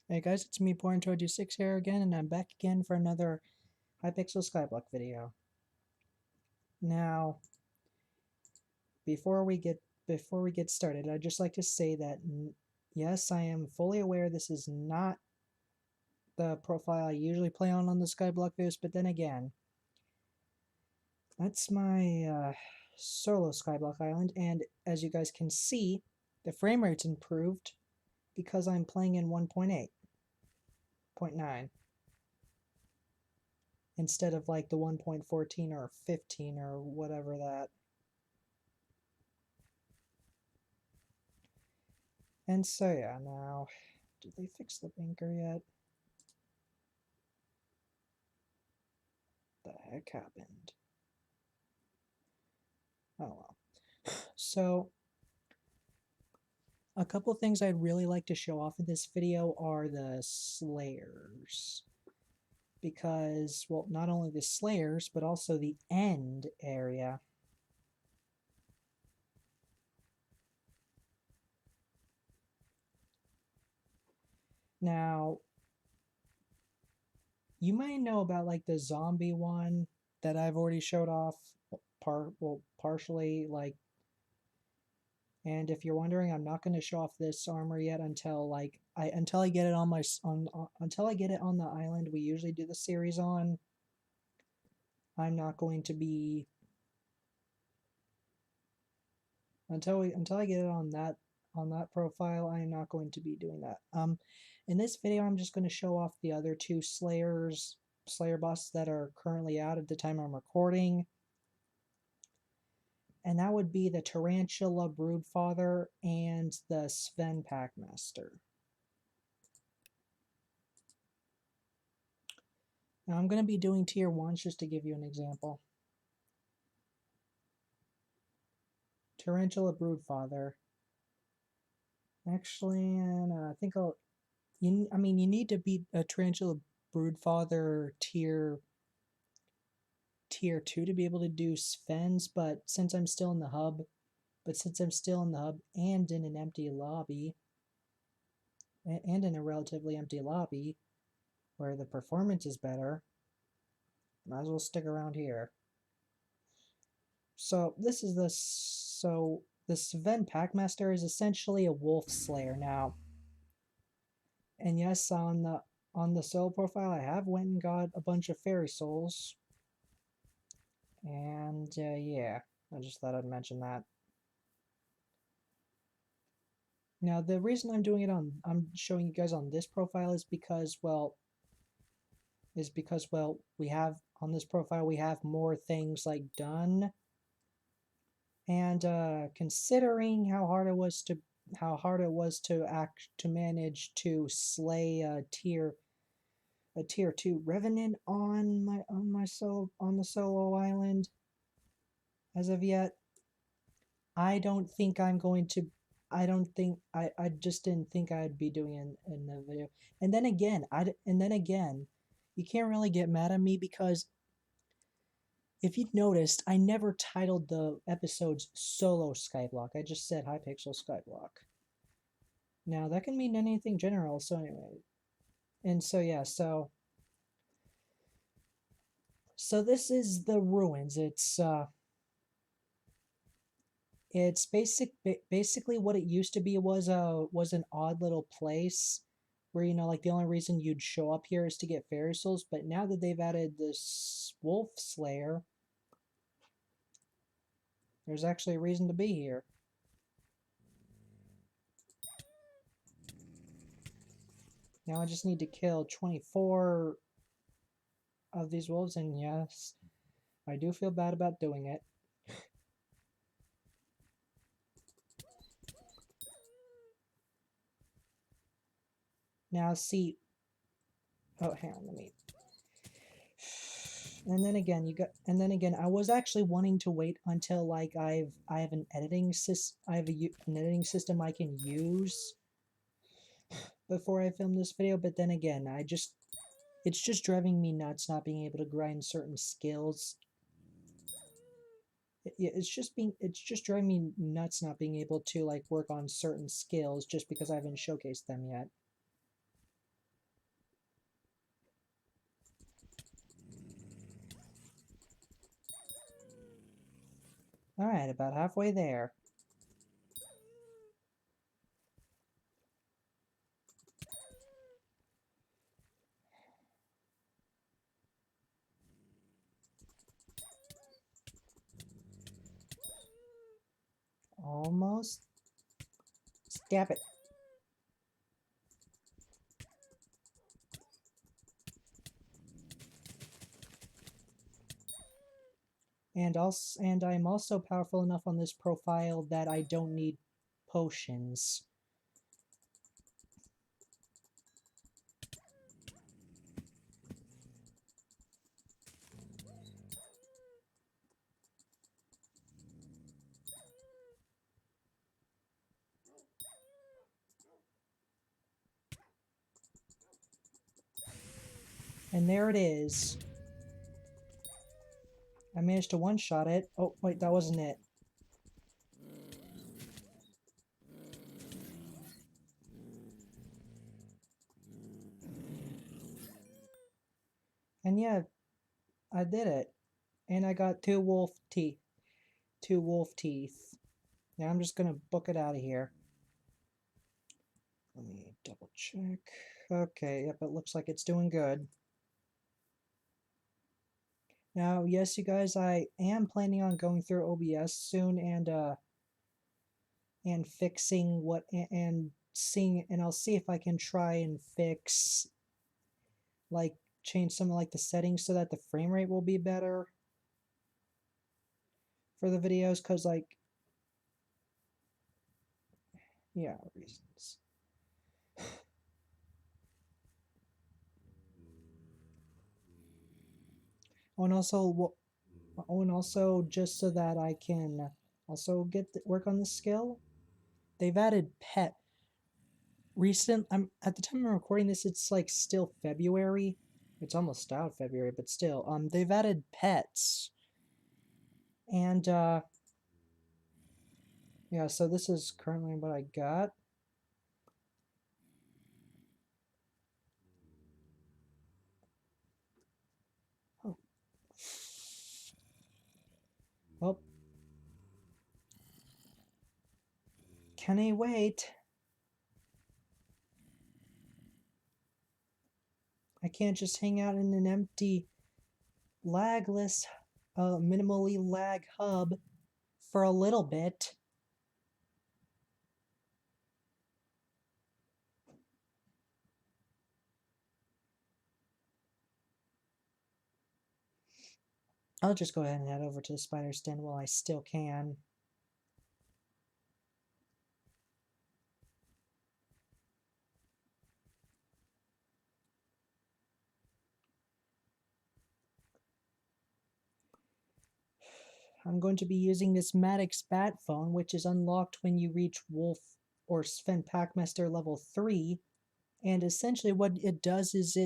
Hey guys, it's me, Porn226 here again, and I'm back again for another Hypixel Skyblock video. Now, before we get started, I'd just like to say that yes, I am fully aware this is not the profile I usually play on the Skyblock videos, but then again, that's my solo Skyblock island, and as you guys can see, the frame rate's improved because I'm playing in 1.8.9. Instead of like the 1.14 or 15 or whatever that. And so yeah, now, did they fix the banker yet? The heck happened? Oh well. So, a couple things I'd really like to show off in this video are the slayers. Because, well, not only the slayers, but also the end area. Now, you might know about like the zombie one that I've already showed off partially, like, and if you're wondering, I'm not going to show off this armor yet until until I get it on my until I get it on the island we usually do the series on. I'm not going to be until I get it on that profile. I am not going to be doing that. In this video, I'm just going to show off the other two Slayer bosses that are currently out at the time I'm recording. And that would be the Tarantula Broodfather and the Sven Packmaster. Now I'm going to be doing tier 1s just to give you an example. Tarantula Broodfather. Actually, and I think you need to beat a Tarantula Broodfather tier 2 to be able to do Sven's, but since I'm still in the hub, and in an empty lobby, and in a relatively empty lobby, where the performance is better, might as well stick around here. So the Sven Packmaster is essentially a wolf slayer now. And yes, on the solo profile, I have went and got a bunch of fairy souls. And yeah, I just thought I'd mention that. Now the reason I'm showing you guys on this profile is because we have on this profile we have more things like done. And considering how hard it was to manage to slay a tier 2 revenant on the solo island as of yet, I don't think I'm going to. I just didn't think I'd be doing it in the video. And then again, you can't really get mad at me because if you've noticed, I never titled the episodes Solo Skyblock. I just said Hypixel Skyblock. Now, that can mean anything general, so anyway. And so, yeah, so this is the ruins. It's basically what it used to be was an odd little place where, like, the only reason you'd show up here is to get fairy souls, but now that they've added this wolf slayer, there's actually a reason to be here. Now I just need to kill 24 of these wolves, and yes, I do feel bad about doing it. Now see, oh, hang on, let me. And then again, I was actually wanting to wait until like I have an editing system I can use before I film this video. But then again, it's just driving me nuts not being able to grind certain skills. It's just driving me nuts not being able to like work on certain skills just because I haven't showcased them yet. Alright, about halfway there. Almost. Stab it. And I'm also powerful enough on this profile that I don't need potions. And there it is. I managed to one-shot it. Oh, wait, that wasn't it. And yeah, I did it. And I got 2 wolf teeth. 2 wolf teeth. Now I'm just gonna book it out of here. Let me double check. Okay, yep, it looks like it's doing good. Now, yes, you guys, I am planning on going through OBS soon and fixing what and seeing, and I'll see if I can try and fix, like, change some of like the settings so that the frame rate will be better for the videos, because like, yeah, reasons. Oh, and also just so that I can also work on the skill, they've added pet. I'm at the time I'm recording this, it's like still February. It's almost out February, but still, they've added pets, and yeah. So this is currently what I got. Oh, well, can I wait? I can't just hang out in an empty, lagless, minimally lag hub for a little bit. I'll just go ahead and head over to the spider's den while I still can. I'm going to be using this Maddox Bat Phone, which is unlocked when you reach Wolf or Sven Packmaster level 3. And essentially what it does is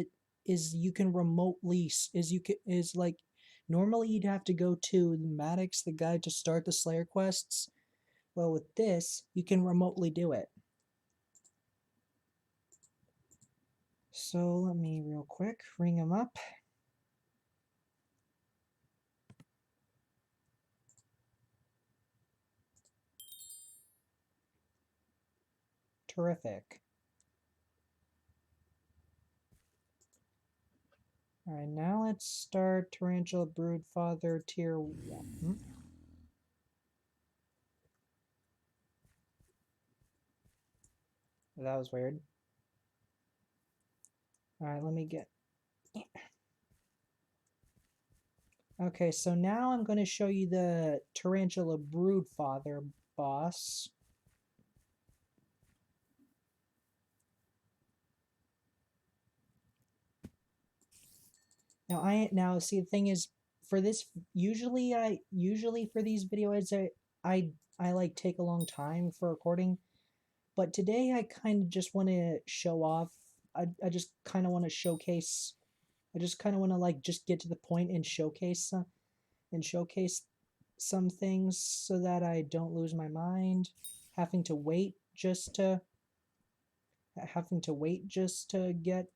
you can remotely is like normally you'd have to go to Maddox the guide to start the Slayer quests. Well, with this, you can remotely do it. So let me real quick ring him up. Terrific. Alright, now let's start Tarantula Broodfather Tier 1. That was weird. Alright, let me get... Okay, so now I'm going to show you the Tarantula Broodfather boss. Now see, the thing is, for this usually for these videos I like take a long time for recording, but today I kind of just want to show off. I just kind of want to showcase. I just kind of want to like just get to the point and showcase some things so that I don't lose my mind having to wait just to get.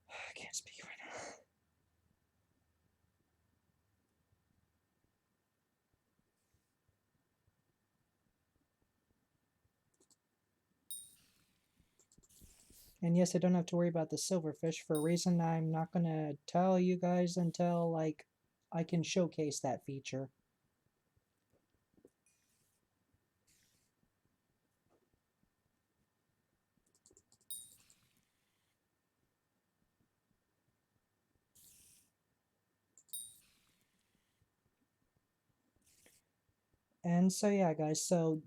I can't speak right now. And yes, I don't have to worry about the silverfish for a reason I'm not gonna tell you guys until like I can showcase that feature. And so yeah, guys, so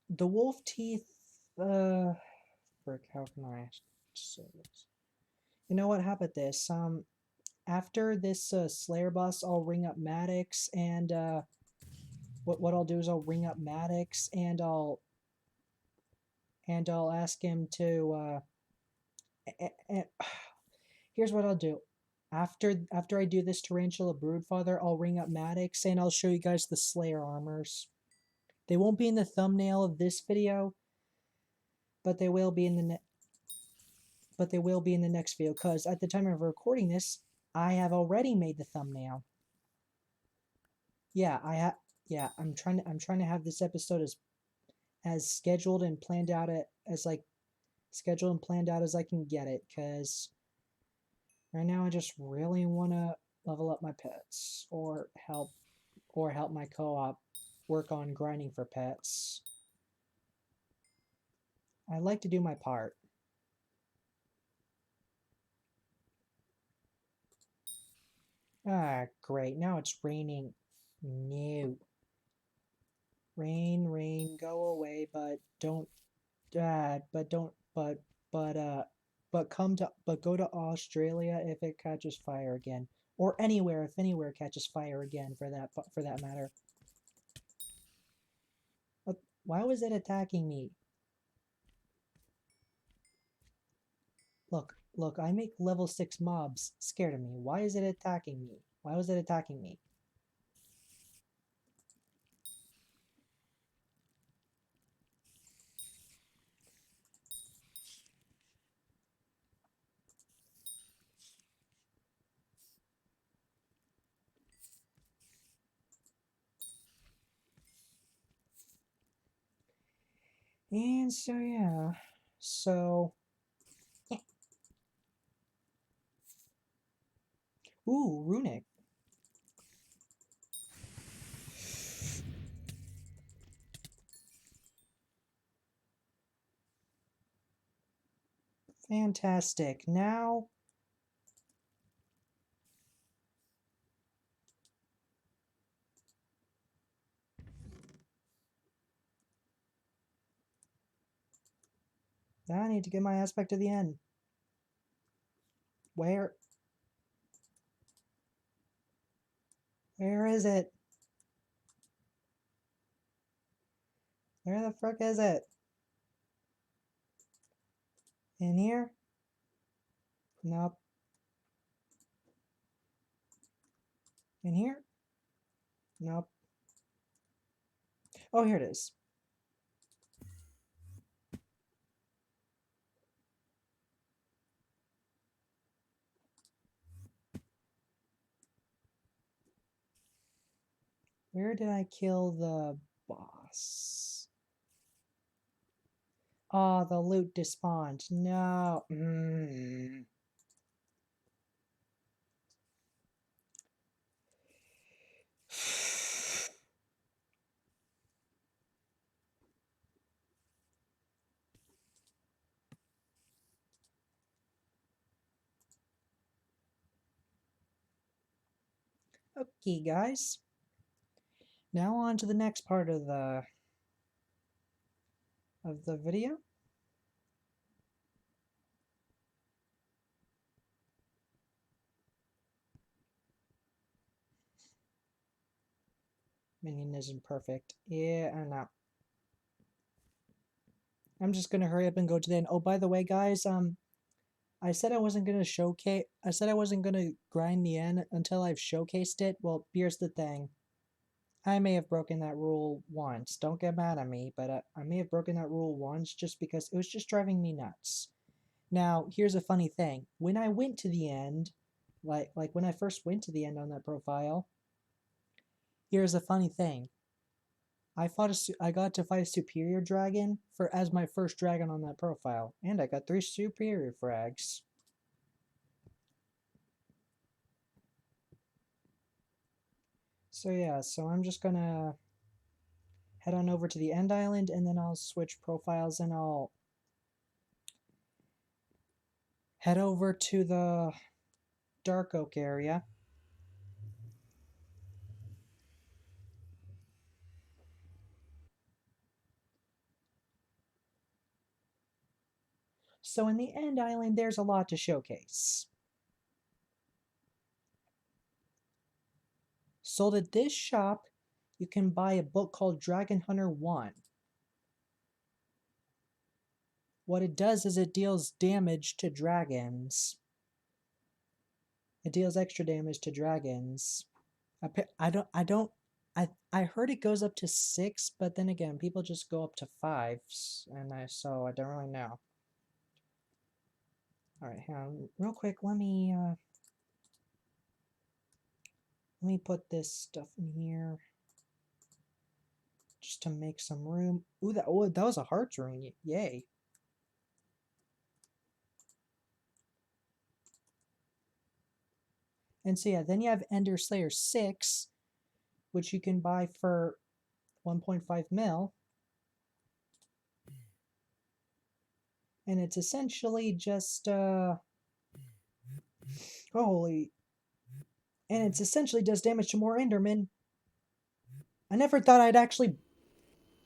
the wolf teeth frick, how can I say this? You know what, how about this? After this Slayer boss, I'll ring up Maddox and what I'll do is I'll ring up Maddox and I'll ask him to here's what I'll do. After I do this Tarantula Broodfather, I'll ring up Maddox and I'll show you guys the Slayer armors. They won't be in the thumbnail of this video, but they will be in the next video because at the time of recording this, I have already made the thumbnail. Yeah, I'm trying to have this episode as scheduled and planned out as I can get it, because right now I just really want to level up my pets or help my co-op work on grinding for pets. I like to do my part. Ah, great. Now it's raining. No. Rain, rain, go away, but don't but don't but go to Australia if it catches fire again, or anywhere if anywhere catches fire again for that matter. But why was it attacking me? Look, I make level 6 mobs scared of me. Why is it attacking me? Why was it attacking me? And so yeah. So yeah. Ooh, runic. Fantastic. Now I need to get my ass back to the end. Where is it? Where the frick is it? In here? Nope. In here? Nope. Oh, here it is. Where did I kill the boss? Oh, the loot despawned. No. Okay, guys. Now on to the next part of the video. Minion isn't perfect. Yeah, I know. I'm just gonna hurry up and go to the end. Oh, by the way, guys, I said I wasn't gonna showcase. I said I wasn't gonna grind the end until I've showcased it. Well, here's the thing. I may have broken that rule once. Don't get mad at me, but I may have broken that rule once just because it was just driving me nuts. Now, here's a funny thing. When I went to the end, like when I first went to the end on that profile, here's a funny thing. I got to fight a superior dragon as my first dragon on that profile, and I got 3 superior frags. So yeah, so I'm just gonna head on over to the end island, and then I'll switch profiles, and I'll head over to the Dark Oak area. So in the end island, there's a lot to showcase. Sold at this shop, you can buy a book called Dragon Hunter 1. What it does is it deals damage to dragons. It deals extra damage to dragons. I heard it goes up to 6, but then again, people just go up to 5, and so I don't really know. Alright, hang on, real quick, let me put this stuff in here. Just to make some room. Ooh, that was a hearts rune, yay. And so yeah, then you have Ender Slayer 6, which you can buy for 1.5 mil. And it's essentially just holy. And it's essentially does damage to more Endermen. I never thought I'd actually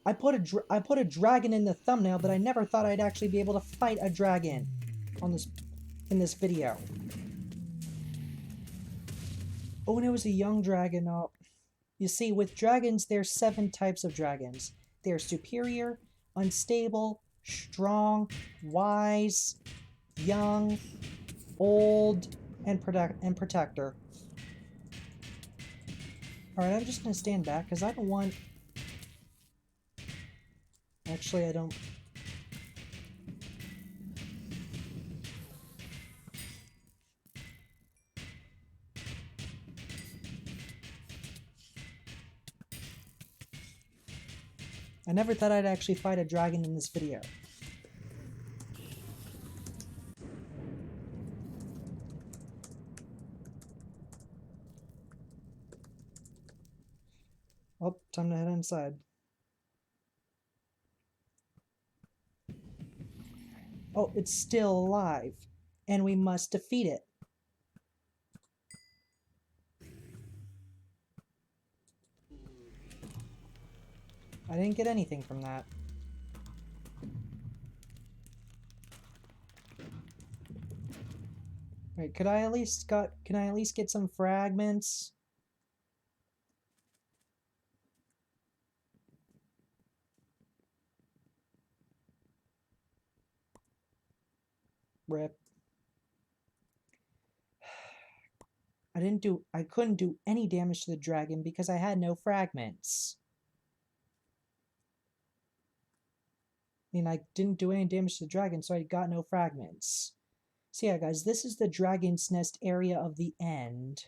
I put a dragon in the thumbnail, but I never thought I'd actually be able to fight a dragon in this video. Oh, and it was a young dragon. Oh, you see, with dragons, there's 7 types of dragons. They're superior, unstable, strong, wise, young, old, and protector. Alright, I'm just gonna stand back because I don't want... Actually, I don't... I never thought I'd actually fight a dragon in this video. Oh, time to head inside. Oh, it's still alive. And we must defeat it. I didn't get anything from that. Wait, can I at least get some fragments? Rip. I couldn't do any damage to the dragon because I had no fragments. I mean, I didn't do any damage to the dragon, so I got no fragments. So yeah, guys, this is the dragon's nest area of the end.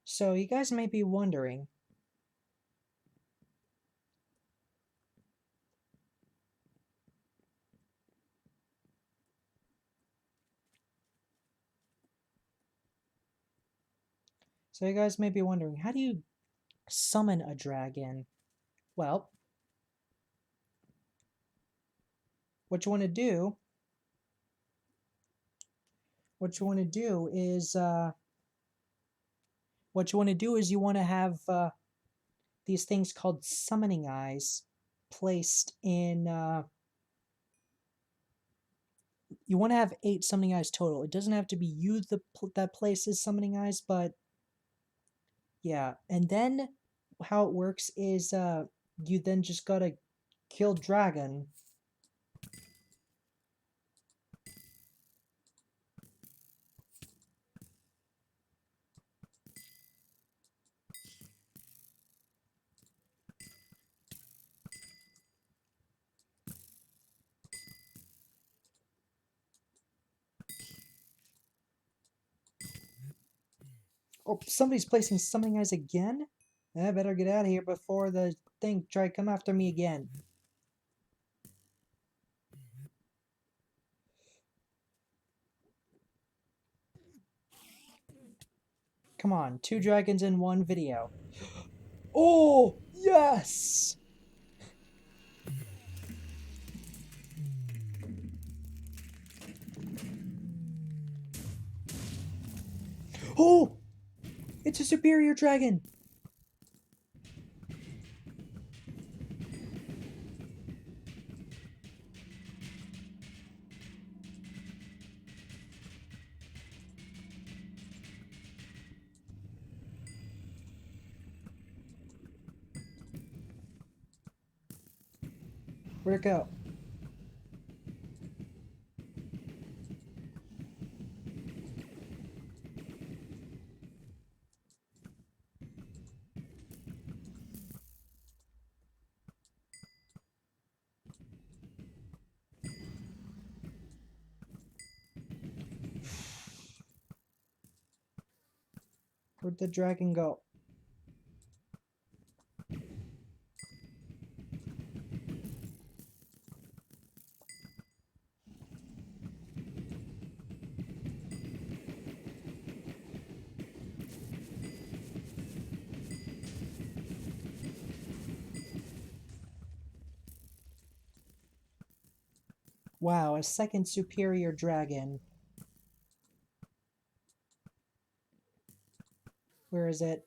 So you guys may be wondering, how do you summon a dragon? Well, what you want to do is you want to have these things called summoning eyes placed in you want to have 8 summoning eyes total. It doesn't have to be you that places summoning eyes, but yeah. And then how it works is you then just gotta kill dragon. Oh, somebody's placing summoning eyes again? I better get out of here before the thing try to come after me again. Come on, 2 dragons in one video. Oh, yes! Oh! It's a superior dragon! Where'd it go? Where'd the dragon go? Wow, a second superior dragon. Where is it?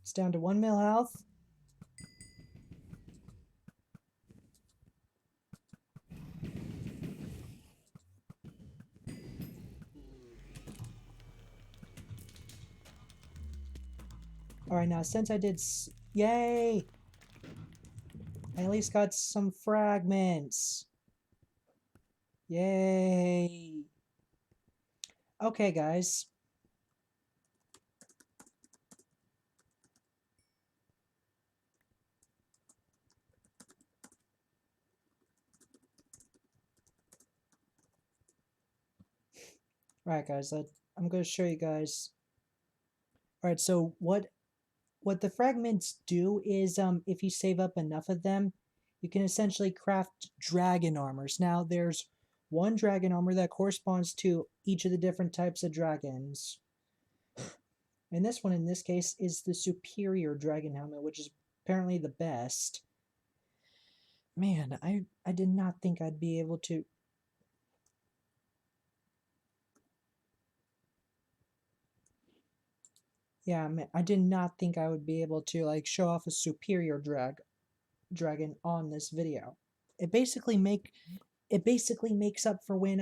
It's down to 1 mil health. Alright, now since I did yay! I at least got some fragments. Yay! Okay, guys. Alright, guys, I'm going to show you guys. Alright, so what the fragments do is, if you save up enough of them, you can essentially craft dragon armors. Now, there's one dragon armor that corresponds to each of the different types of dragons. And this one, in this case, is the superior dragon helmet, which is apparently the best. Man, I did not think I'd be able to... Yeah, man, I did not think I would be able to, like, show off a superior dragon on this video. It basically makes up for when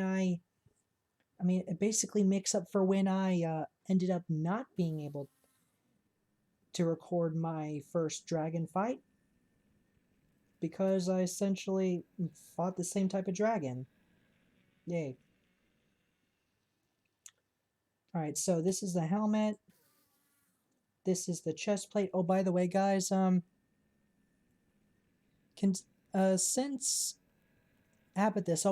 it basically makes up for when I ended up not being able to record my first dragon fight, because I essentially fought the same type of dragon. Yay. Alright, so this is the helmet. This is the chest plate. Oh, by the way, guys, since I have this,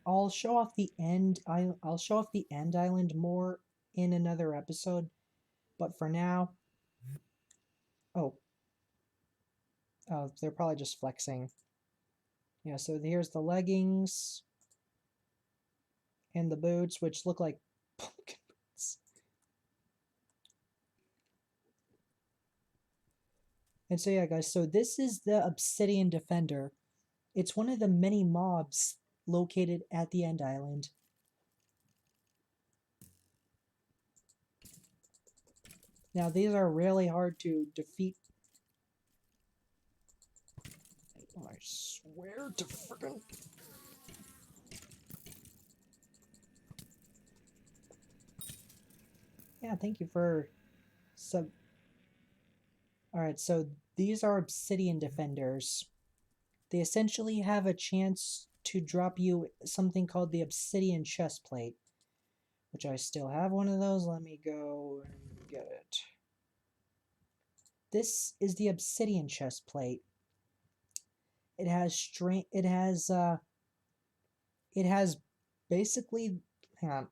I'll show off the end. I'll show off the end island more in another episode. But for now, oh, they're probably just flexing. Yeah, so here's the leggings and the boots, which look like pumpkin boots. And so yeah, guys, so this is the Obsidian Defender. It's one of the many mobs located at the end island. Now, these are really hard to defeat. I swear to friggin'... Yeah, thank you for sub... Alright, so these are Obsidian Defenders. They essentially have a chance to drop you something called the Obsidian Chestplate, which I still have one of those. Let me go and get it. This is the Obsidian Chestplate. It has it has basically, hang on,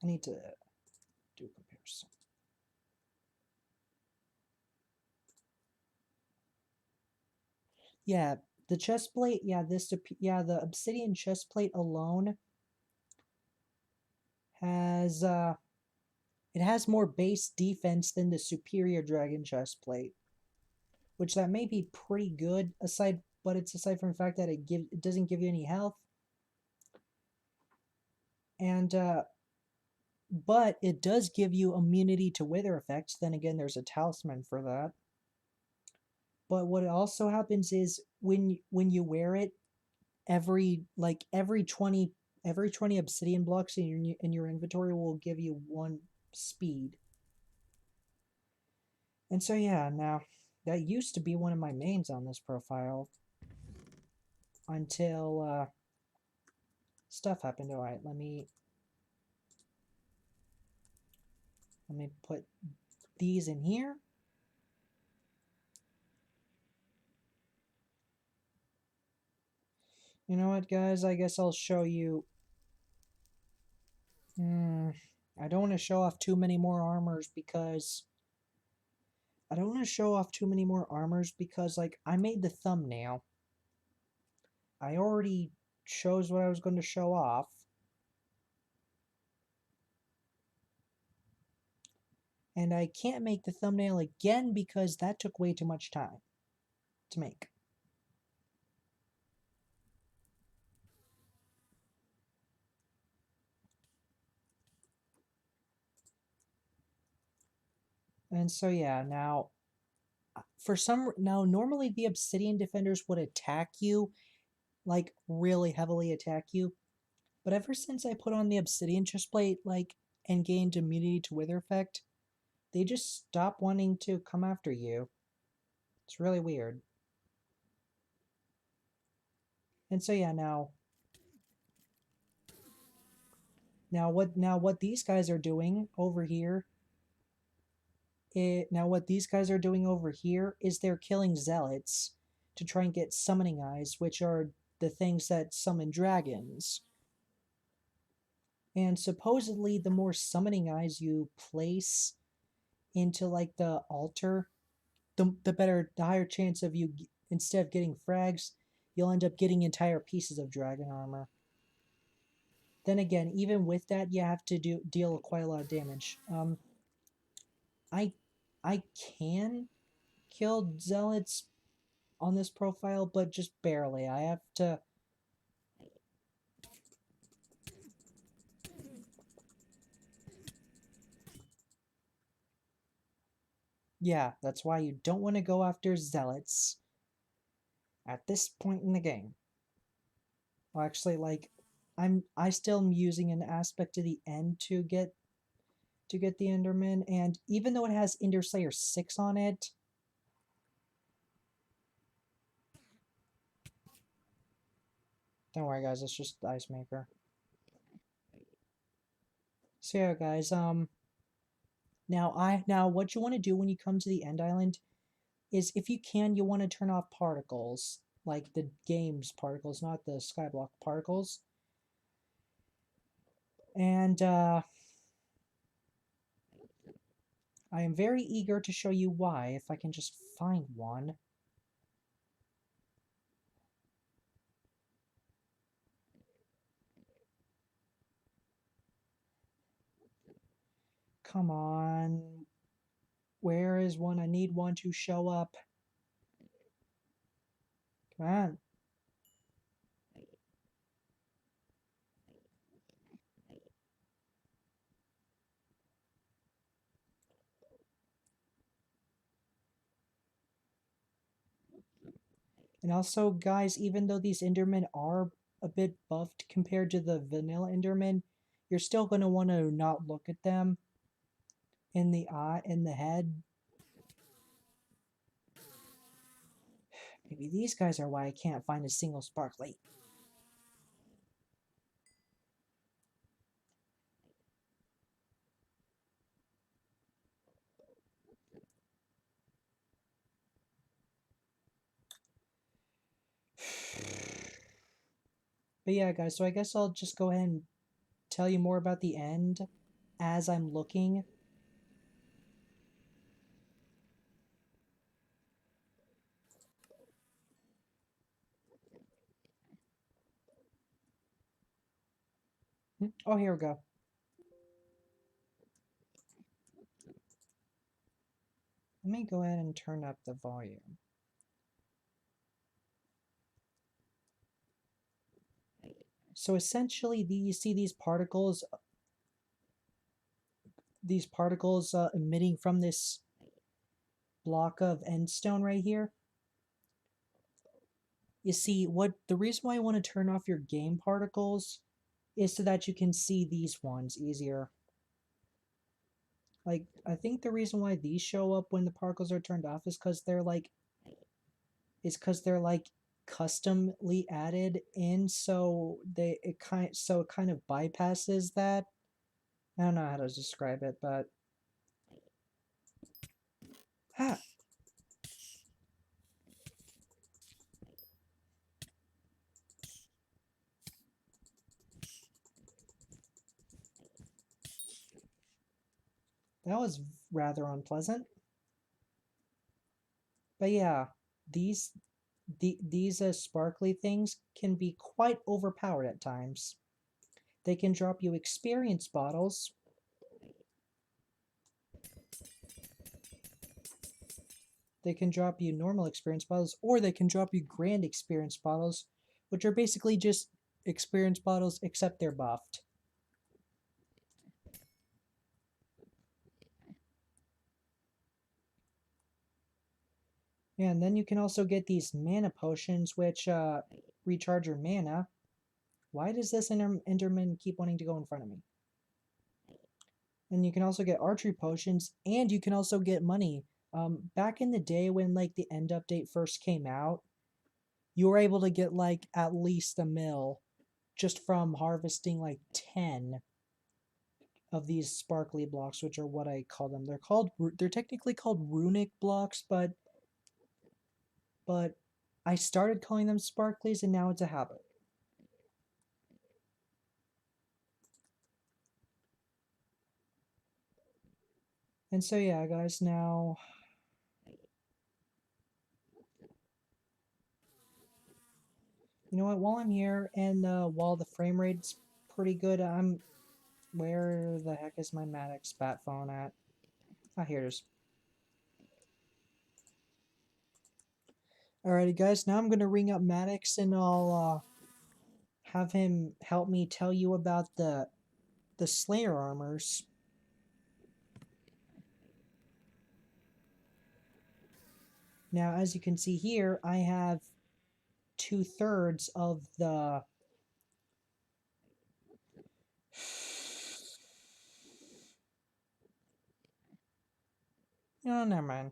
I need to do a comparison. Yeah, the chest plate, yeah, the obsidian chest plate alone has it has more base defense than the superior dragon chest plate, which that may be pretty good but it's aside from the fact that it doesn't give you any health. And but it does give you immunity to wither effects. Then again, there's a talisman for that. But what also happens is when you wear it, every 20 obsidian blocks in your inventory will give you 1 speed. And so yeah, now that used to be one of my mains on this profile until stuff happened. All right, let me put these in here. You know what, guys? I guess I'll show you. I don't want to show off too many more armors because like I made the thumbnail. I already chose what I was going to show off. And I can't make the thumbnail again because that took way too much time to make. And so yeah, now normally the obsidian defenders would attack you, like really heavily attack you. But ever since I put on the obsidian chestplate, and gained immunity to wither effect, they just stop wanting to come after you. It's really weird. And so yeah, now what these guys are doing over here is they're killing zealots to try and get summoning eyes, which are the things that summon dragons. And supposedly the more summoning eyes you place into the altar, the higher chance of you, instead of getting frags, you'll end up getting entire pieces of dragon armor. Then again, even with that, you have to deal quite a lot of damage. I can kill zealots on this profile, but just barely. I have to. Yeah, that's why you don't want to go after zealots at this point in the game. Well, actually, I still am using an aspect to the end to get the Enderman, and even though it has Ender Slayer 6 on it, don't worry guys, it's just the Ice Maker. So yeah guys, now what you want to do when you come to the End Island is, if you can, you want to turn off particles, like the game's particles, not the Skyblock particles. And I am very eager to show you why, if I can just find one. Come on. Where is one? I need one to show up. Come on. And also, guys, even though these Endermen are a bit buffed compared to the vanilla Endermen, you're still going to want to not look at them in the head. Maybe these guys are why I can't find a single sparkly. But yeah, guys, so I guess I'll just go ahead and tell you more about the end as I'm looking. Oh, here we go. Let me go ahead and turn up the volume. So essentially, you see these particles emitting from this block of endstone right here. You see, the reason why I want to turn off your game particles is so that you can see these ones easier. Like, I think the reason why these show up when the particles are turned off is because they're like customly added in, so it kind of bypasses that. I don't know how to describe it, but ah, that was rather unpleasant. But yeah, these these sparkly things can be quite overpowered at times. They can drop you experience bottles. They can drop you normal experience bottles, or they can drop you grand experience bottles, which are basically just experience bottles except they're buffed. Yeah, and then you can also get these mana potions, which recharge your mana. Why does this Enderman keep wanting to go in front of me? And you can also get archery potions, and you can also get money. Back in the day when like the end update first came out, you were able to get like at least a mil just from harvesting like 10 of these sparkly blocks, which are what I call them. They're technically called runic blocks, but I started calling them sparklies and now it's a habit. And so yeah, guys, now you know what, while I'm here and while the frame rate's pretty good, where the heck is my Maddox bat phone at? Ah, here it is. Alrighty, guys. Now I'm gonna ring up Maddox and I'll have him help me tell you about the Slayer armors. Now, as you can see here, I have 2/3 of the. No, never mind.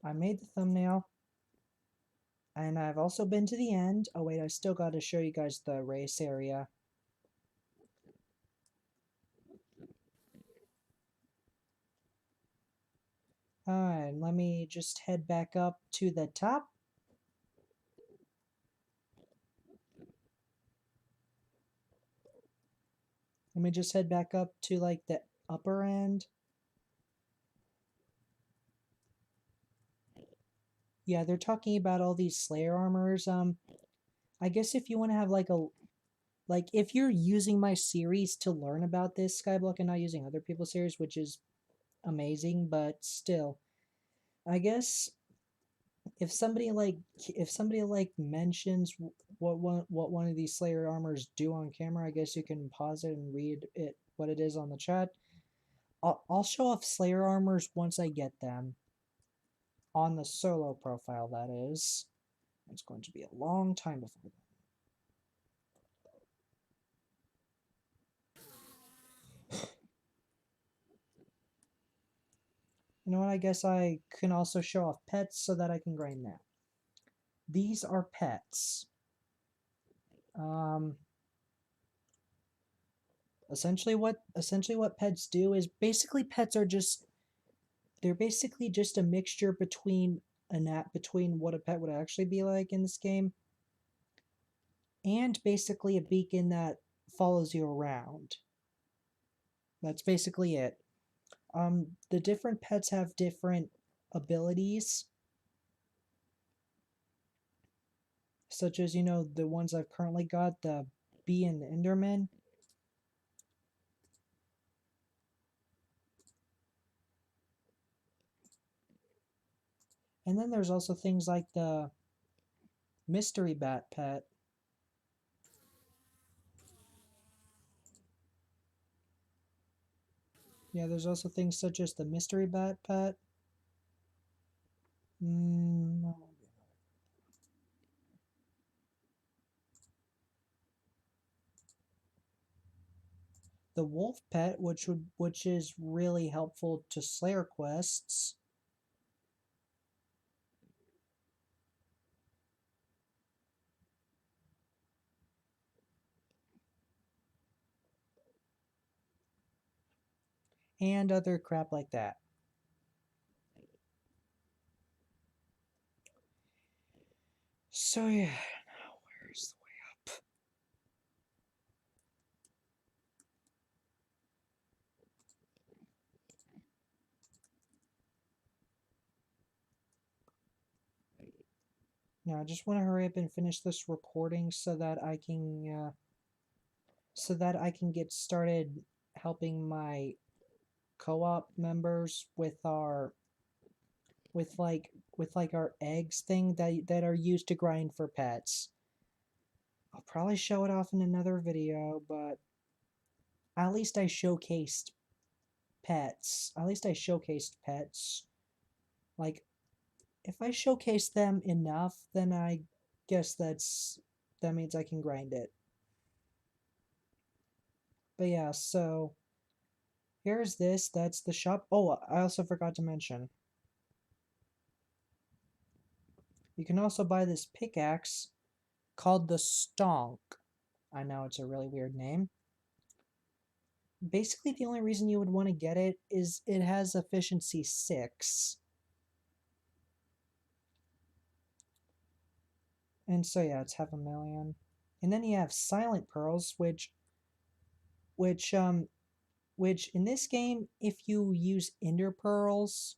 I made the thumbnail. And I've also been to the end. Oh wait, I still got to show you guys the race area. Alright, let me just head back up to the top. Let me just head back up to like the upper end. Yeah, they're talking about all these Slayer armors. I guess if you want to have like if you're using my series to learn about this Skyblock and not using other people's series, which is amazing, but still, I guess if somebody like mentions what one of these Slayer armors do on camera, I guess you can pause it and read it what it is on the chat. I'll show off Slayer armors once I get them on the solo profile. That is, it's going to be a long time before that. You know what? I guess I can also show off pets so that I can grind now. These are pets. Um, essentially what pets do is basically pets are just they're basically just a mixture between between what a pet would actually be like in this game and basically a beacon that follows you around. That's basically it. The different pets have different abilities, such as, you know, the ones I've currently got, the bee and the Enderman. And then there's also things like the mystery bat pet. Yeah, there's also things such as the mystery bat pet. No. The wolf pet, which is really helpful to Slayer quests. And other crap like that. So yeah, now where's the way up? Now I just want to hurry up and finish this recording so that I can get started helping my co-op members with our with like our eggs thing that are used to grind for pets. I'll probably show it off in another video, but at least I showcased pets. At least I showcased pets. Like, if I showcase them enough, then I guess that means I can grind it. But yeah, so here's this. That's the shop. Oh, I also forgot to mention. You can also buy this pickaxe called the Stonk. I know it's a really weird name. Basically, the only reason you would want to get it is it has efficiency 6. And so yeah, it's 500,000. And then you have silent pearls, which um which in this game, if you use ender pearls,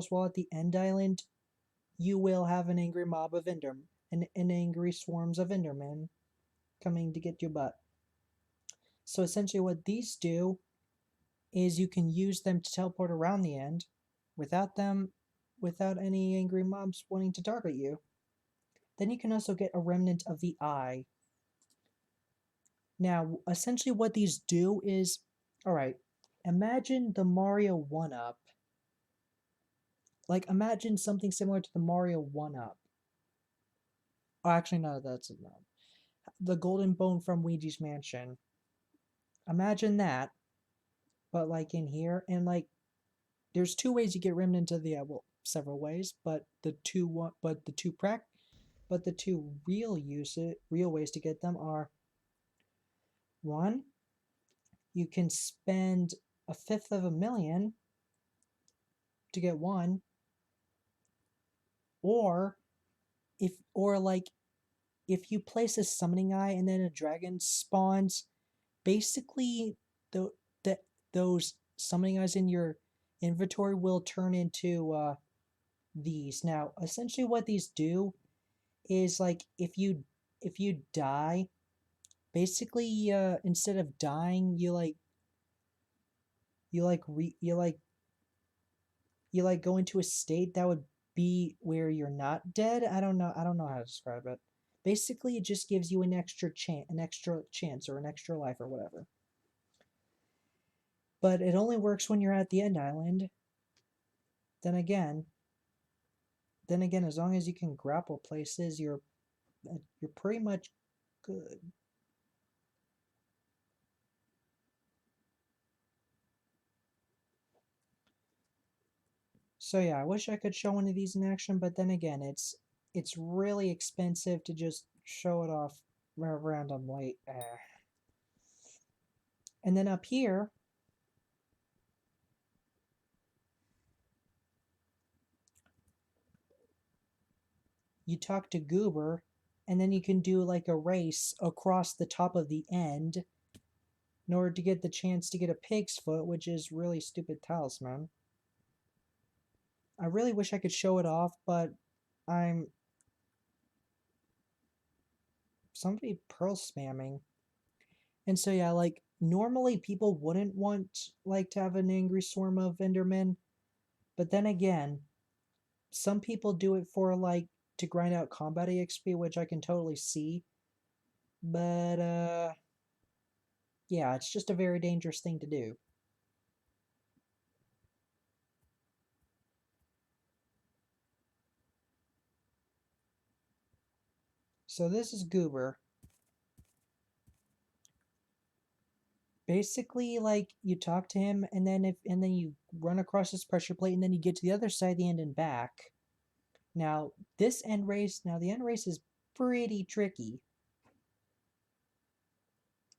while at the end island, you will have an angry mob of an angry swarms of endermen coming to get your butt. So essentially what these do is you can use them to teleport around the end without any angry mobs wanting to target you. Then you can also get a remnant of the eye. Now, essentially what these do is, alright, imagine the Mario 1-up. Like, imagine something similar to the Mario 1-up. Oh, actually, no, that's not. The golden bone from Luigi's Mansion. Imagine that, but like in here, and like, there's two ways you get remnant of the well, several ways, but the two real ways to get them are: one, you can spend 1/5 of a million to get one, or if you place a summoning eye and then a dragon spawns, basically the, those summoning eyes in your inventory will turn into these. Now, essentially what these do is, like, if you die, basically instead of dying, you like re, you like go into a state that would be where you're not dead. I don't know how to describe it. Basically, it just gives you an extra chance or an extra life or whatever. But it only works when you're at the end island. Then again, as long as you can grapple places, you're pretty much good. So yeah, I wish I could show one of these in action, but then again, it's really expensive to just show it off randomly. And then up here, you talk to Goober, and then you can do like a race across the top of the end in order to get the chance to get a pig's foot, which is really stupid talisman. I really wish I could show it off, but I'm somebody pearl spamming. And so yeah, like normally people wouldn't want like to have an angry swarm of Endermen, but then again, some people do it for like to grind out combat EXP, which I can totally see. But yeah, it's just a very dangerous thing to do. So this is Goober. Basically, like you talk to him, and then you run across this pressure plate, and then you get to the other side of the end and back. Now the end race is pretty tricky.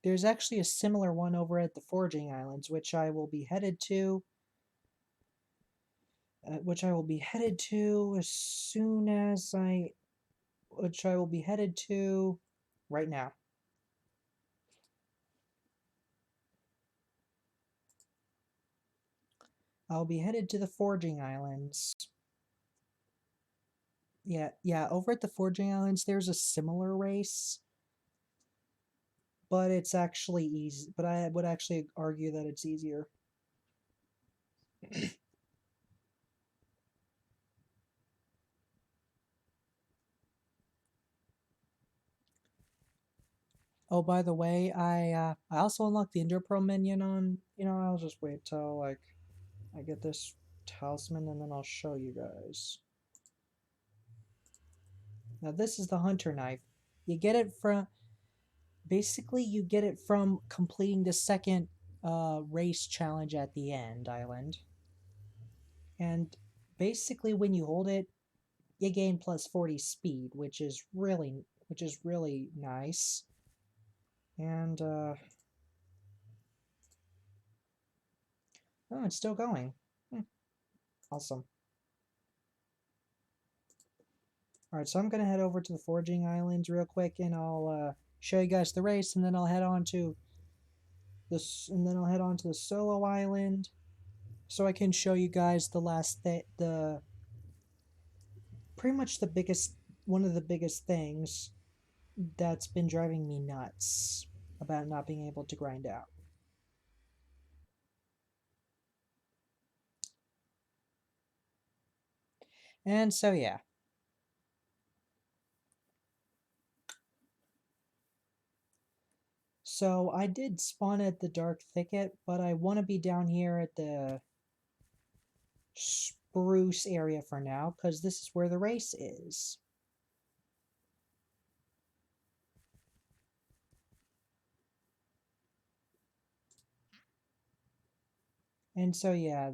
There's actually a similar one over at the Forging Islands, which I will be headed to. As soon as which I will be headed to right now. I'll be headed to the Forging Islands. Yeah, over at the Forging Islands, there's a similar race, but it's actually easy. But I would actually argue that it's easier. Oh, by the way, I also unlocked the Ender Pearl minion on. I'll just wait till like I get this talisman, and then I'll show you guys. Now this is the hunter knife. You get it from basically you get it from completing the second race challenge at the end island. And basically when you hold it, you gain plus 40 speed, which is really nice. And oh, it's still going. Awesome. Alright, so I'm gonna head over to the Forging Islands real quick, and I'll show you guys the race, and then I'll head on to the solo island, so I can show you guys the pretty much one of the biggest things that's been driving me nuts about not being able to grind out. And so yeah. So I did spawn at the Dark Thicket, but I want to be down here at the Spruce area for now, because this is where the race is. And so yeah.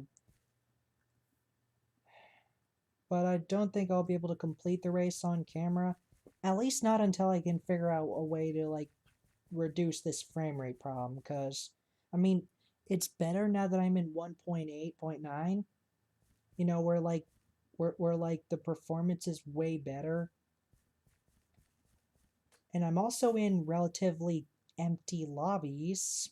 But I don't think I'll be able to complete the race on camera. At least not until I can figure out a way to like reduce this frame rate problem, because I mean it's better now that I'm in 1.8.9, where like the performance is way better, and I'm also in relatively empty lobbies.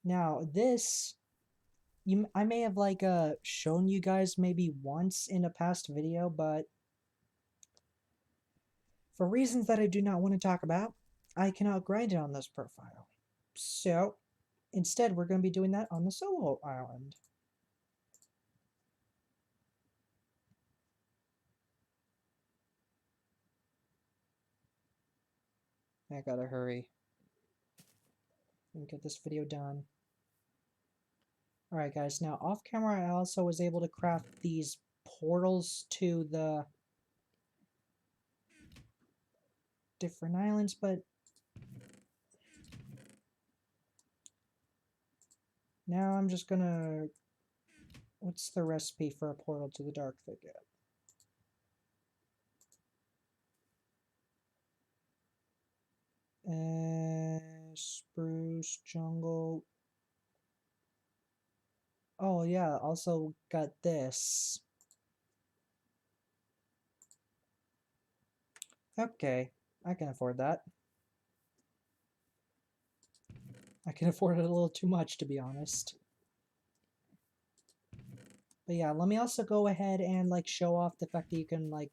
Now this I may have like shown you guys maybe once in a past video, but for reasons that I do not want to talk about, I cannot grind it on this profile. So instead we're going to be doing that on the solo island. I gotta hurry and get this video done. Alright guys, now off camera I also was able to craft these portals to the different islands, but now I'm just gonna... What's the recipe for a portal to the Dark Thicket? Spruce, jungle. Oh yeah, also got this. Okay, I can afford that. I can afford it a little too much, to be honest. But yeah, let me also go ahead and like show off the fact that you can like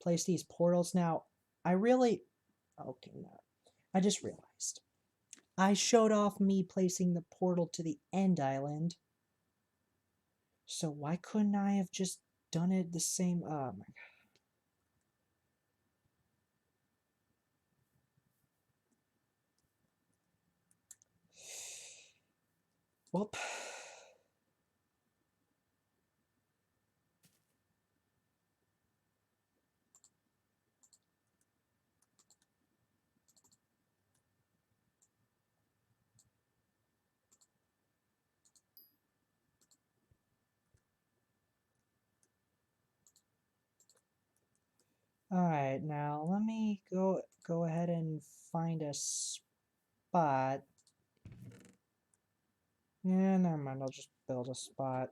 place these portals. Now, I really... Okay, no. I just realized. I showed off me placing the portal to the end island. So why couldn't I have just done it the same... Oh my god. Whoop. Alright, now let me go ahead and find a spot. Yeah, never mind, I'll just build a spot.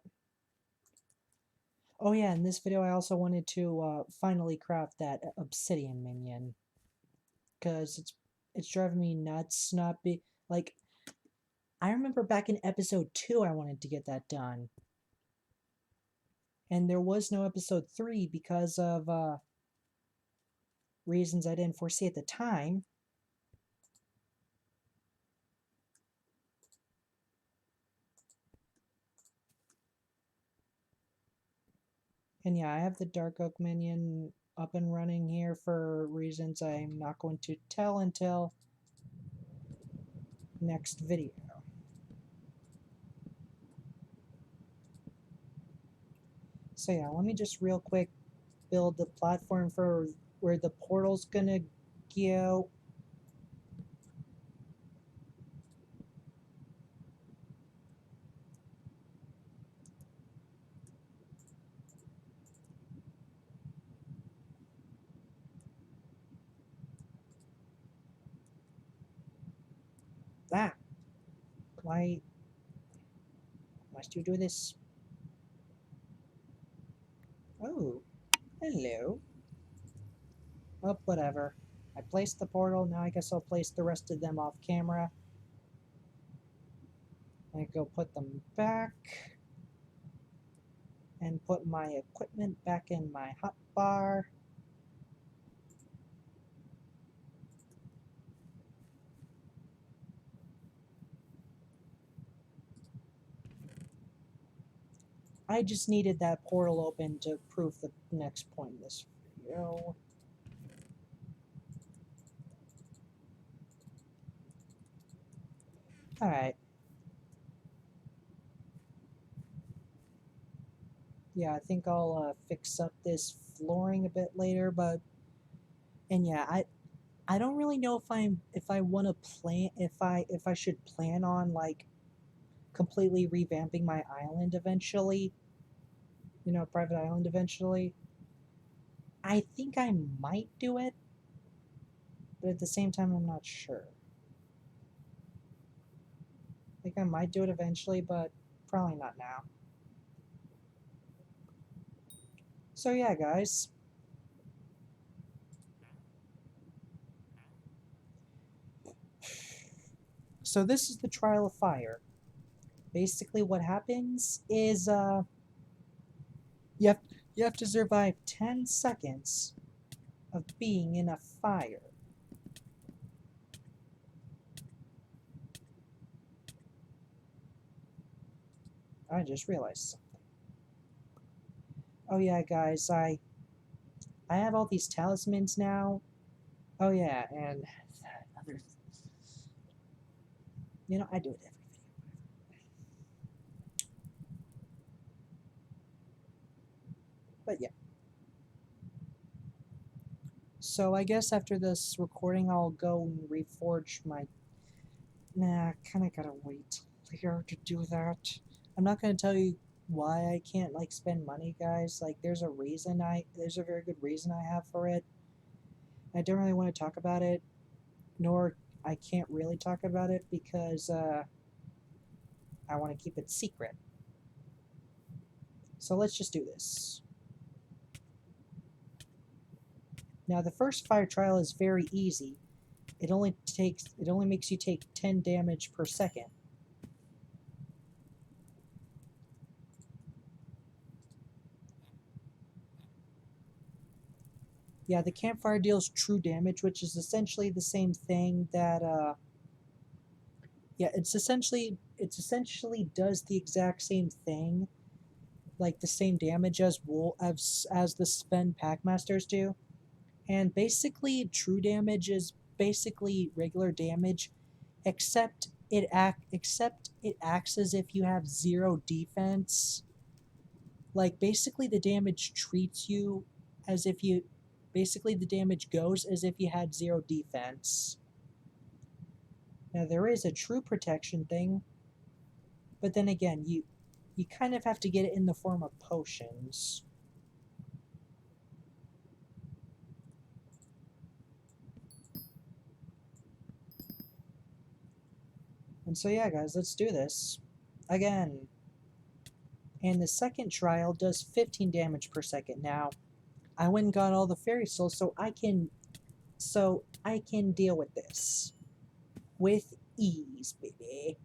Oh yeah, in this video I also wanted to finally craft that obsidian minion. Because it's driving me nuts not be... Like, I remember back in episode 2 I wanted to get that done. And there was no episode 3 because of reasons I didn't foresee at the time. And yeah, I have the Dark Oak minion up and running here for reasons I'm not going to tell until next video. So yeah, let me just real quick build the platform for where the portal's gonna go. Ah! Why must you do this? Oh, hello. Oh, whatever. I placed the portal, now I guess I'll place the rest of them off camera. I go put them back. And put my equipment back in my hotbar. I just needed that portal open to prove the next point in this video. Alright. Yeah, I think I'll fix up this flooring a bit later, but... And yeah, I don't really know if I want to plan... If I should plan on, like, completely revamping my island eventually. You know, private island eventually. I think I might do it, but at the same time, I'm not sure. I think I might do it eventually, but probably not now. So yeah, guys. So this is the trial of fire. Basically what happens is you have to survive 10 seconds of being in a fire. I just realized something. Oh yeah, guys, I have all these talismans now. Oh yeah, and other... You know, I do it every video. But yeah. So I guess after this recording, I'll go and reforge my... Nah, kinda gotta wait later to do that. I'm not gonna tell you why I can't, like, spend money, guys. Like, there's a very good reason I have for it. I don't really want to talk about it, nor I can't really talk about it because I want to keep it secret. So let's just do this. Now the first fire trial is very easy. It only makes you take 10 damage per second. Yeah, the campfire deals true damage, which is essentially the same thing that yeah, it's essentially does the exact same thing, like the same damage as the Sven Packmasters do. And basically true damage is basically regular damage, except it acts as if you have 0 defense. Like basically the damage treats you as if you basically the damage goes as if you had 0 defense. Now there is a true protection thing, but then again, you kind of have to get it in the form of potions. And so yeah, guys, let's do this again. And the second trial does 15 damage per second. Now, I went and got all the fairy souls so I can deal with this with ease, baby.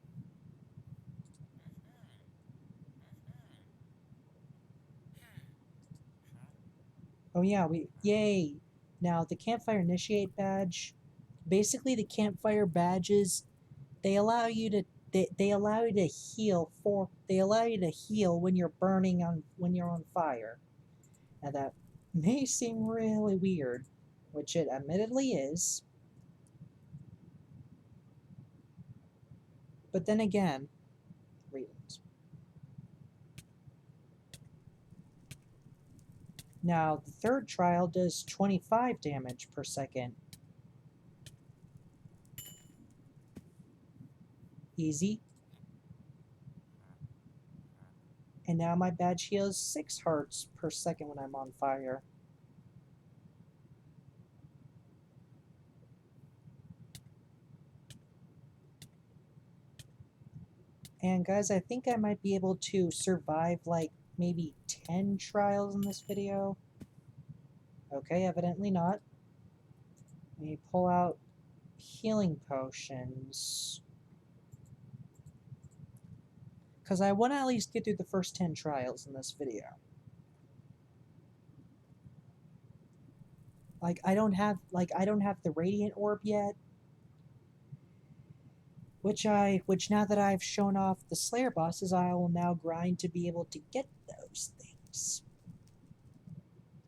Oh yeah, yay. Now, the campfire initiate badge, basically the campfire badges, they allow you to they allow you to heal when you're when you're on fire. Now that may seem really weird, which it admittedly is. But then again, reasons. Now, the third trial does 25 damage per second. Easy. And now my badge heals 6 hearts per second when I'm on fire. And guys, I think I might be able to survive like maybe 10 trials in this video. Okay, evidently not. Let me pull out healing potions. Because I want to at least get through the first 10 trials in this video. I don't have the radiant orb yet. Which now that I've shown off the Slayer bosses, I will now grind to be able to get those things.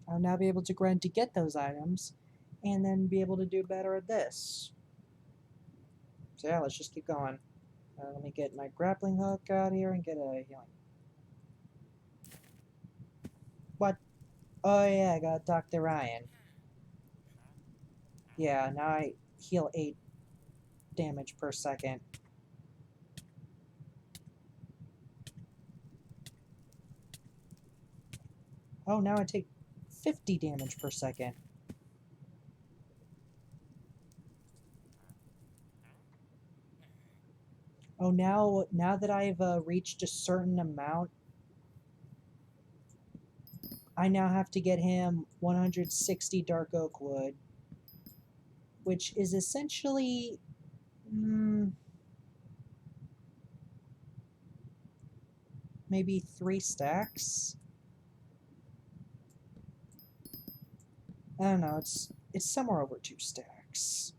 I'll now be able to grind to get those items, and then be able to do better at this. So yeah, let's just keep going. Let me get my grappling hook out here and get a healing. What? Oh yeah, I got Dr. Ryan. Yeah, now I heal 8 damage per second. Oh, now I take 50 damage per second. Oh, now that I've reached a certain amount, I now have to get him 160 dark oak wood, which is essentially maybe 3 stacks. I don't know. It's somewhere over 2 stacks.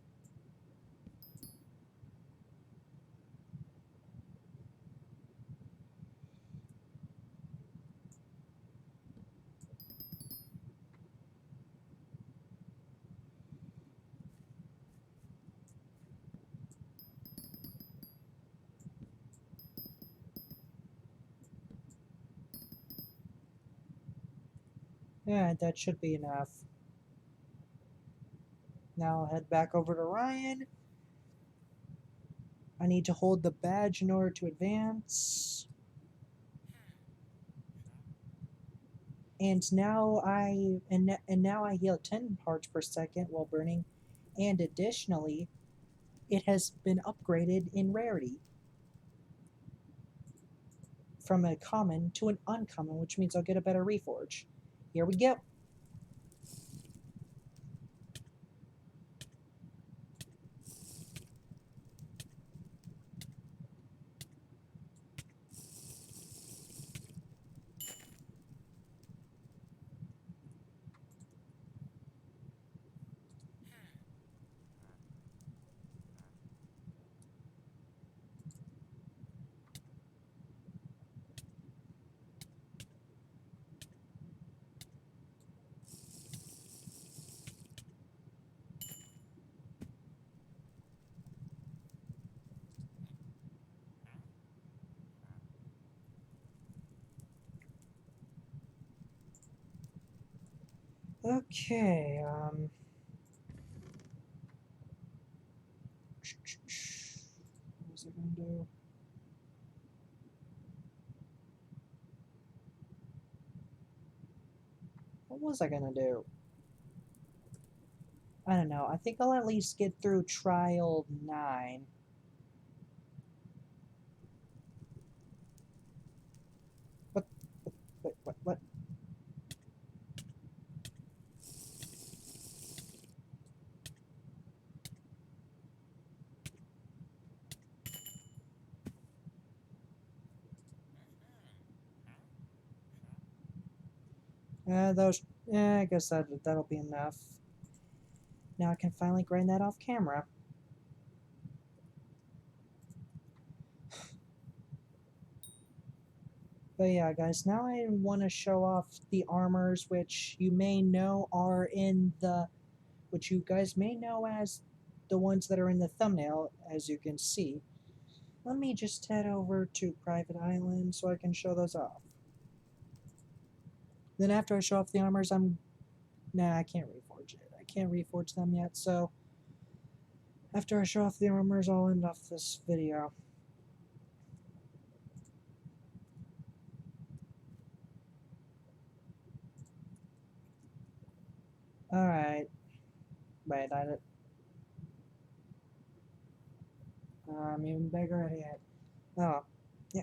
Yeah, that should be enough. Now I'll head back over to Ryan. I need to hold the badge in order to advance. And now now I heal 10 hearts per second while burning, and additionally, it has been upgraded in rarity from a common to an uncommon, which means I'll get a better reforge. Here we go. Okay, what was I gonna do? What was I gonna do? I don't know. I think I'll at least get through trial 9. What? What? Those. I guess that'll be enough. Now I can finally grind that off camera. But yeah, guys, now I want to show off the armors, which you may know are in the, which you guys may know as the ones that are in the thumbnail, as you can see. Let me just head over to Private Island so I can show those off. Then after I show off the armors, nah, I can't reforge it. I can't reforge them yet, so after I show off the armors, I'll end off this video. Alright. Wait, I'm even bigger at it. Oh, yeah.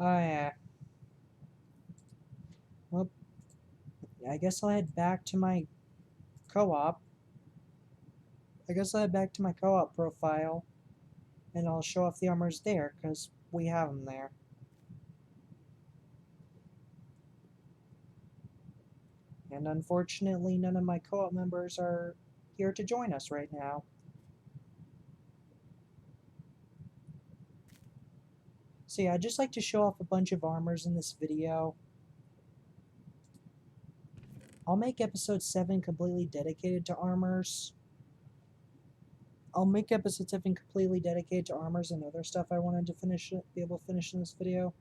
Oh, yeah. Well, I guess I'll head back to my co-op. I guess I'll head back to my co-op profile, and I'll show off the armors there, because we have them there. And unfortunately, none of my co-op members are here to join us right now. So yeah, I'd just like to show off a bunch of armors in this video. I'll make episode 7 completely dedicated to armors. I'll make episode 7 completely dedicated to armors and other stuff I wanted to be able to finish in this video.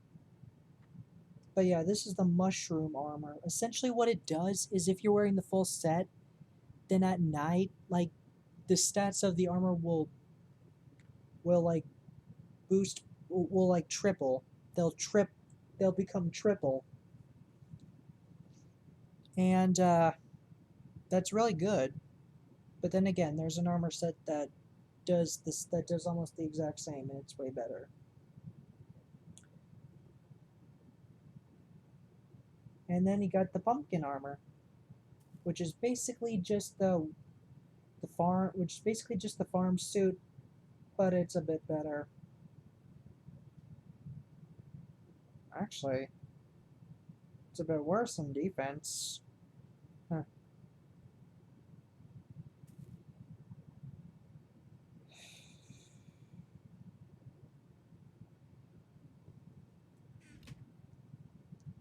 But yeah, this is the mushroom armor. Essentially what it does is if you're wearing the full set, then at night, like, the stats of the armor will like boost, will like triple. They'll become triple. And that's really good. But then again, there's an armor set that does almost the exact same, and it's way better. And then you got the pumpkin armor, which is basically just the farm suit, but it's a bit better. Actually, it's a bit worse in defense. Huh.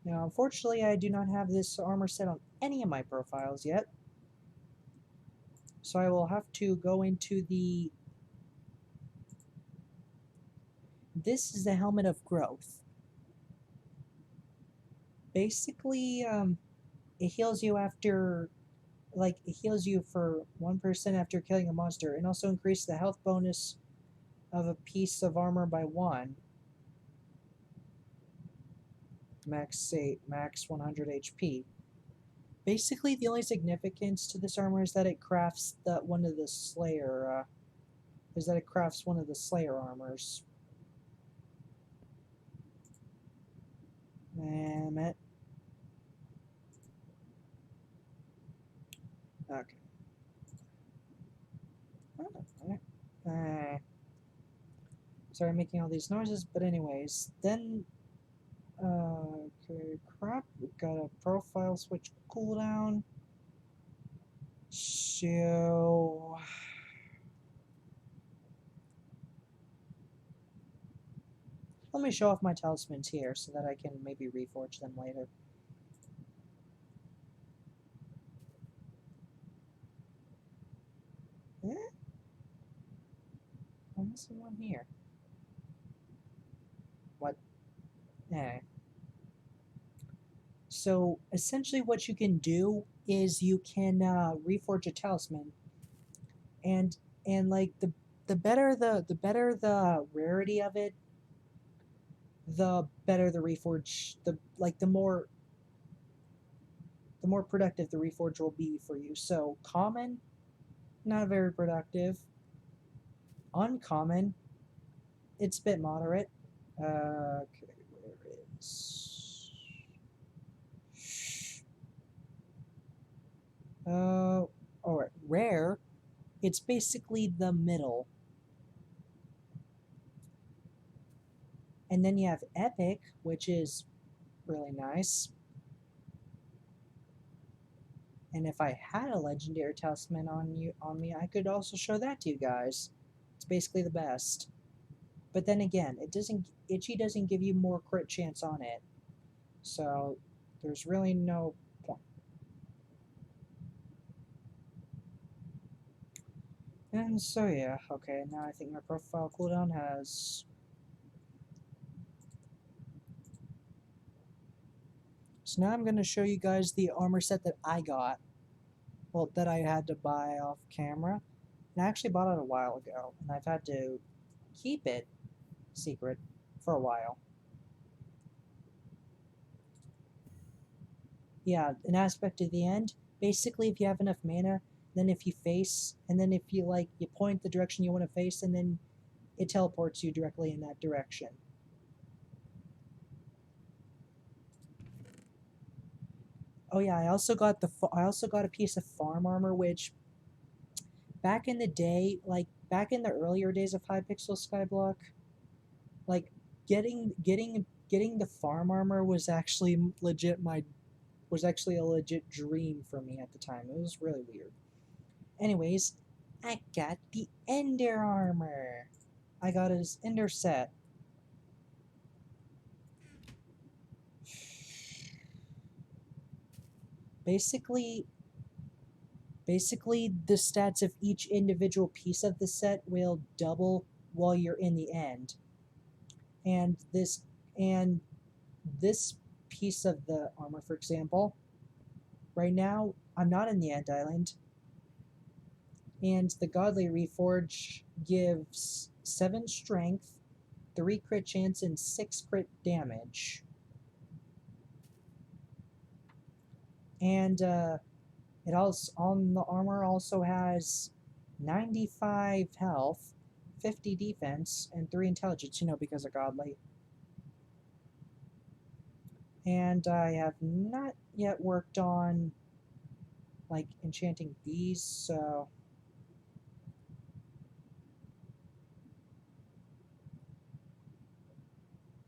Now, unfortunately, I do not have this armor set on any of my profiles yet. So I will have to go into the... This is the Helmet of Growth. Basically, it heals you after like it heals you for 1% after killing a monster, and also increase the health bonus of a piece of armor by 1. Max 100 HP. Basically, the only significance to this armor is that it crafts one of the Slayer. Is that it crafts one of the Slayer armors. Damn it. Okay. Sorry, making all these noises, but anyways, then. Okay, crap. We got a profile switch cooldown. So. Let me show off my talismans here so that I can maybe reforge them later. Eh? I'm missing one here. What? Eh. So essentially what you can do is you can reforge a talisman, and like the better the rarity of it, the better the reforge, the more productive the reforge will be for you. So common, not very productive. Uncommon, it's a bit moderate. Okay, where is? Alright, rare. It's basically the middle. And then you have epic, which is really nice. And if I had a legendary talisman on me, I could also show that to you guys. It's basically the best. But then again, Itchy doesn't give you more crit chance on it. So there's really no point. And so yeah, okay, now I think my profile cooldown has. So now I'm going to show you guys the armor set that I got. Well, that I had to buy off camera. And I actually bought it a while ago, and I've had to keep it secret for a while. Yeah, an aspect of the end. Basically, if you have enough mana, then if you face, and then if you you point the direction you want to face, and then it teleports you directly in that direction. Oh yeah, I also got a piece of farm armor, which back in the day, back in the earlier days of Hypixel Skyblock, like getting the farm armor was actually a legit dream for me at the time. It was really weird. Anyways, I got the Ender armor. I got his Ender set. Basically, the stats of each individual piece of the set will double while you're in the end. And this piece of the armor, for example, right now I'm not in the End Island, and the Godly Reforge gives 7 strength, 3 crit chance, and 6 crit damage. And it also on the armor also has 95 health, 50 defense, and 3 intelligence, because of Godly. And I have not yet worked on enchanting bees, so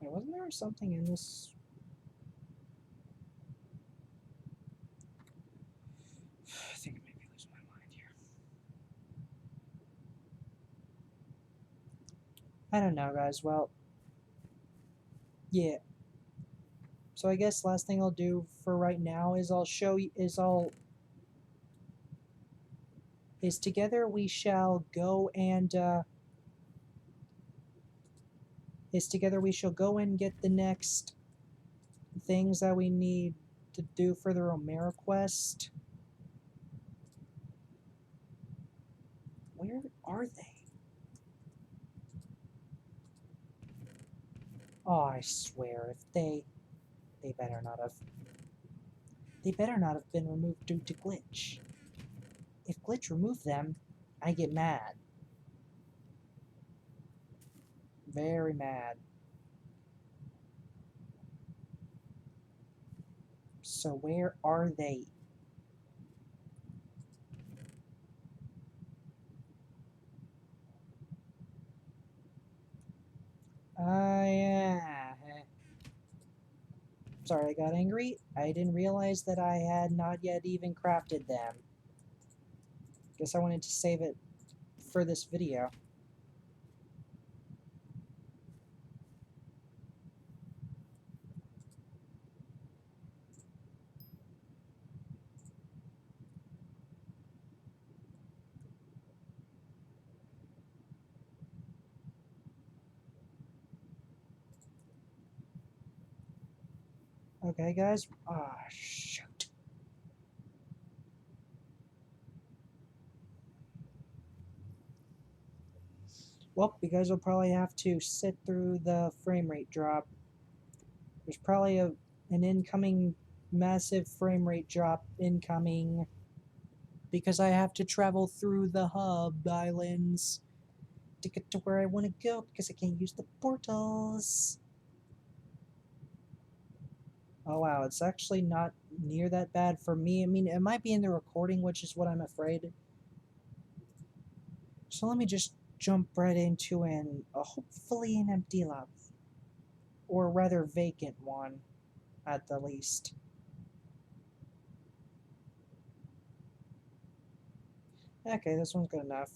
wait, wasn't there something in this? I think I may be losing my mind here. I don't know, guys. Well, yeah. So I guess last thing I'll do for right now is together we shall go and get the next things that we need to do for the Romero quest. are they? Oh, I swear, if they better not have. They better not have been removed due to glitch. If glitch removed them, I get mad. Very mad. So where are they? Yeah. Sorry, I got angry. I didn't realize that I had not yet even crafted them. Guess I wanted to save it for this video. Okay, guys. Ah, shoot. Well, you guys will probably have to sit through the frame rate drop. There's probably an incoming massive frame rate drop incoming because I have to travel through the hub islands to get to where I want to go because I can't use the portals. Oh wow, it's actually not near that bad for me. I mean, it might be in the recording, which is what I'm afraid. So let me just jump right into hopefully an empty lobby. Or rather vacant one, at the least. Okay, this one's good enough.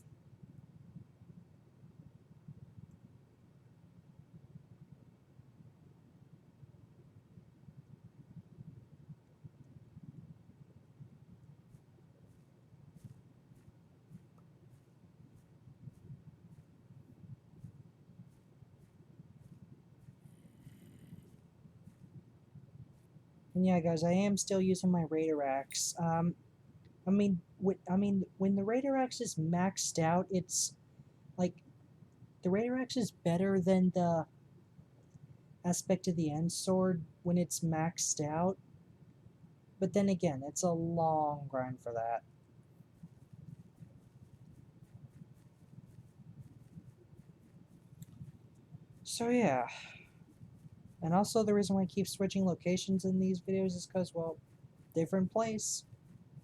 And yeah, guys, I am still using my Raider Axe. I mean, when the Raider Axe is maxed out, it's like the Raider Axe is better than the aspect of the end sword when it's maxed out. But then again, it's a long grind for that. So yeah. And also the reason why I keep switching locations in these videos is because, well, different place.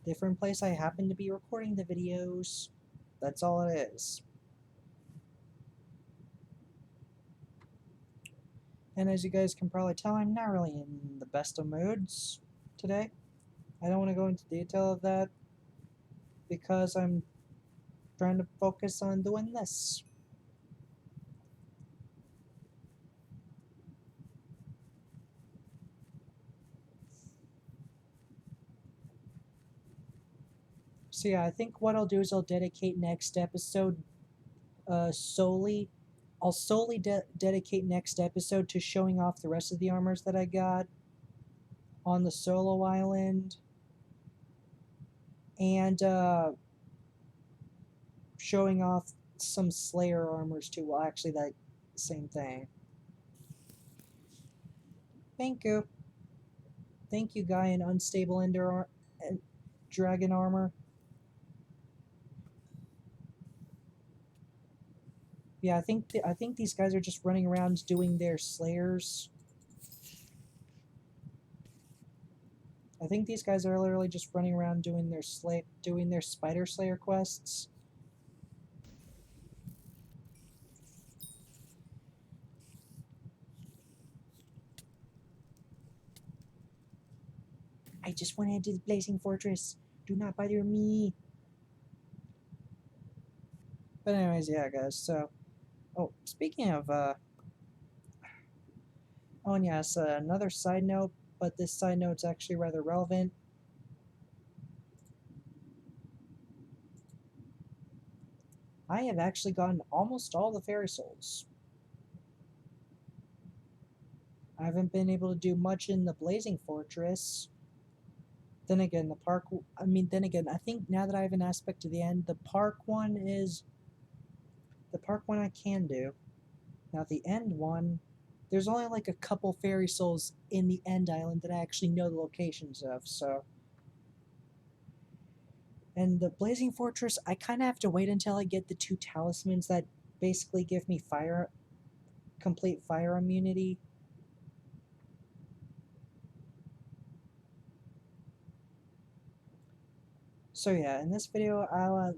Different place I happen to be recording the videos. That's all it is. And as you guys can probably tell, I'm not really in the best of moods today. I don't want to go into detail of that because I'm trying to focus on doing this. So yeah, I think what I'll do is I'll dedicate next episode solely. I'll solely dedicate next episode to showing off the rest of the armors that I got on the solo island and showing off some Slayer armors too. Well, actually, that same thing. Thank you. Thank you, guy in unstable ender and dragon armor. Yeah, I think these guys are just running around doing their slayers. I think these guys are literally just running around doing their spider slayer quests. I just went into the blazing fortress. Do not bother me. But anyways, yeah, guys. So, oh, speaking of oh, and yes, another side note, but this side note's actually rather relevant. I have actually gotten almost all the fairy souls. I haven't been able to do much in the blazing fortress. Then again, then again, I think now that I have an aspect to the end, the park one is The park one I can do. Now the end one, there's only like a couple fairy souls in the end island that I actually know the locations of, so. And the Blazing Fortress, I kind of have to wait until I get the 2 talismans that basically give me complete fire immunity. So yeah, in this video I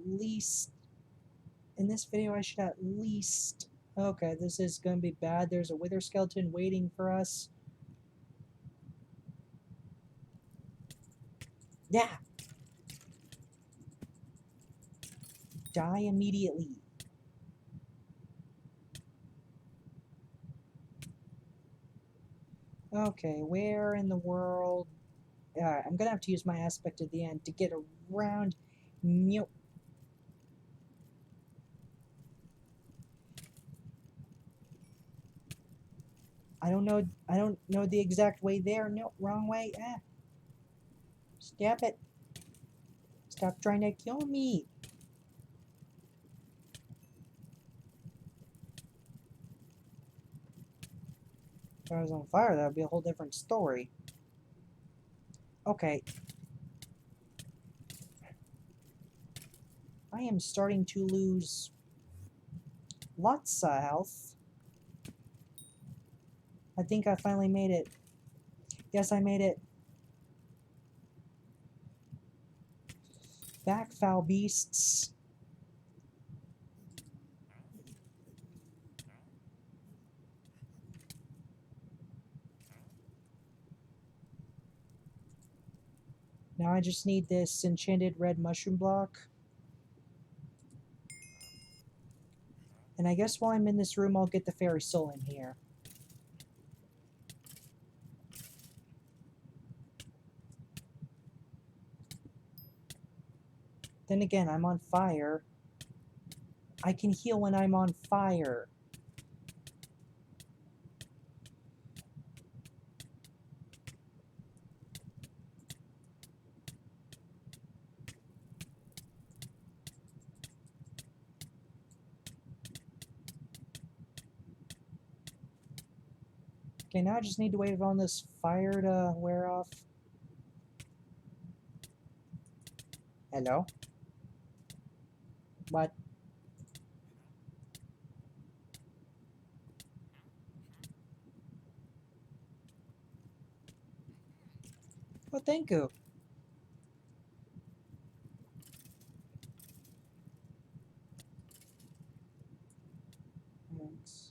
should at least, okay, this is gonna be bad. There's a wither skeleton waiting for us. Yeah! Die immediately. Okay, where in the world? I'm gonna have to use my aspect at the end to get around. Nope. I don't know the exact way there. No, wrong way. Ah. Stop it. Stop trying to kill me. If I was on fire, that would be a whole different story. Okay. I am starting to lose lots of health. I think I finally made it. Yes, I made it. Back, foul beasts. Now I just need this enchanted red mushroom block. And I guess while I'm in this room, I'll get the fairy soul in here. Then again, I'm on fire. I can heal when I'm on fire. Okay, now I just need to wait on this fire to wear off. Hello? What? Oh, thank you. Thanks.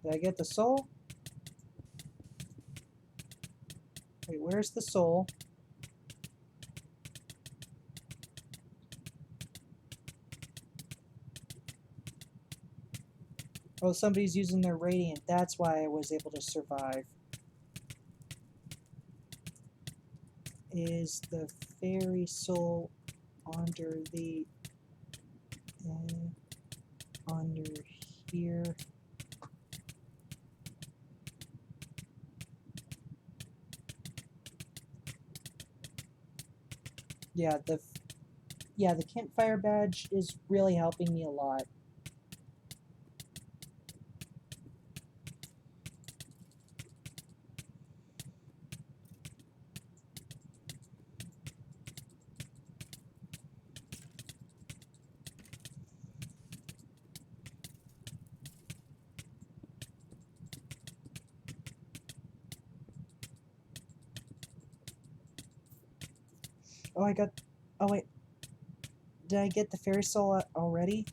Did I get the soul? Wait, where's the soul? Oh, somebody's using their radiant. That's why I was able to survive. Is the fairy soul under the... under here? Yeah, the campfire badge is really helping me a lot. Oh, I got... Oh, wait. Did I get the fairy soul already?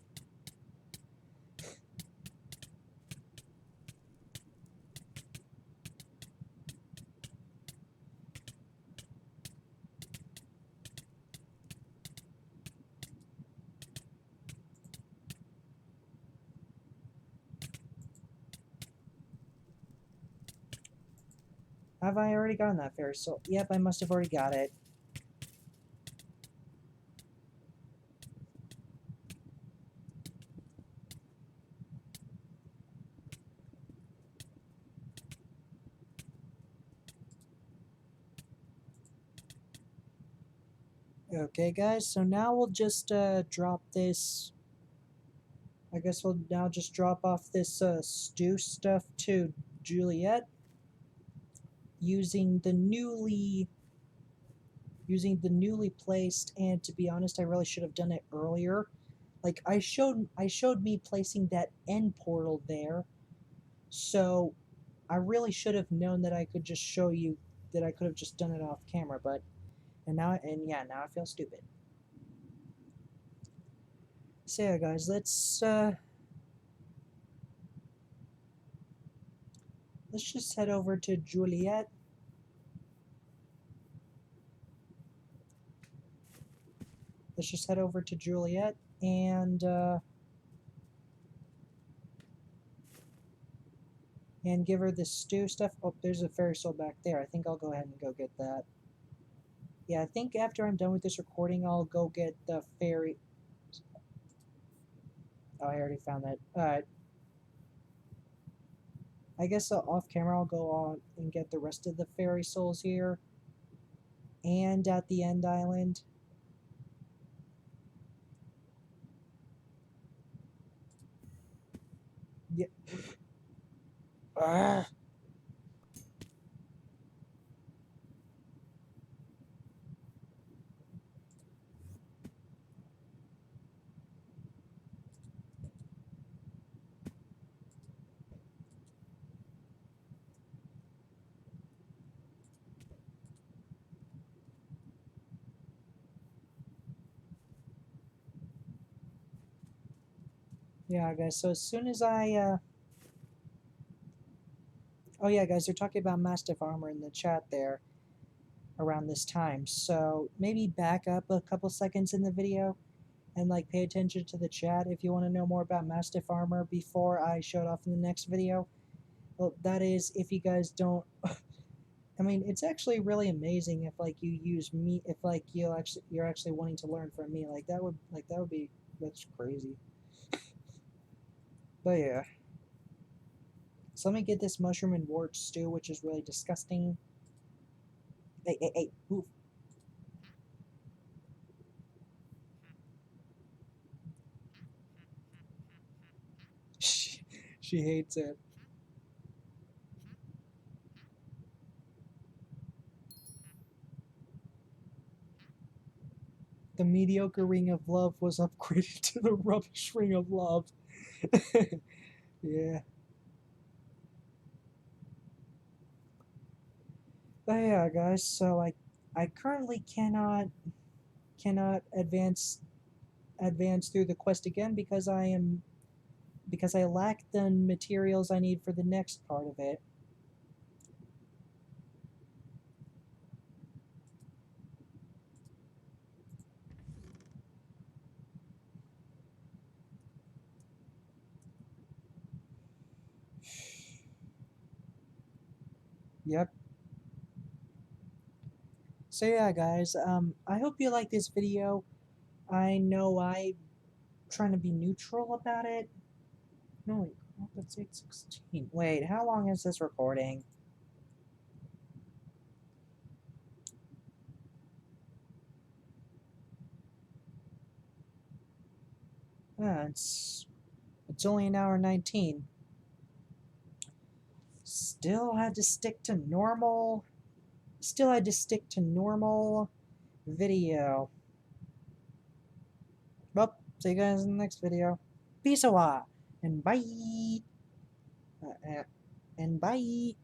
Have I already gotten that fairy soul? Yep, I must have already got it. Okay, guys, so now we'll just drop this. I guess we'll now just drop off this stew stuff to Juliet using the newly placed, and to be honest, I really should have done it earlier. Like I showed me placing that end portal there, so I really should have known that I could just show you that I could have just done it off camera, but now I feel stupid. So yeah, guys, let's just head over to Juliet. Let's just head over to Juliet and give her the stew stuff. Oh, there's a fairy soul back there. I think I'll go ahead and go get that. Yeah, I think after I'm done with this recording, I'll go get the fairy. Oh, I already found that. Alright. I guess off camera I'll go on and get the rest of the fairy souls here. And at the end island. Yeah. Ah. Yeah, guys, so as soon as oh yeah, guys, they're talking about Mastiff Armor in the chat there around this time. So maybe back up a couple seconds in the video and like pay attention to the chat if you want to know more about Mastiff Armor before I show it off in the next video. Well, that is if you guys don't. I mean, it's actually really amazing if like you use me, if like you're actually wanting to learn from me. Like that would be, that's crazy. But yeah. So let me get this mushroom and wart stew, which is really disgusting. Hey, move. She hates it. The mediocre ring of love was upgraded to the rubbish ring of love. Yeah. But yeah, guys, so I currently cannot advance through the quest again because I lack the materials I need for the next part of it. Yep. So yeah, guys, I hope you like this video. I know I'm trying to be neutral about it. No, wait, compensate 16. Wait, how long is this recording? It's only an hour 19. Still had to stick to normal. Still had to stick to normal video. Well, see you guys in the next video. Peace out and bye. And bye.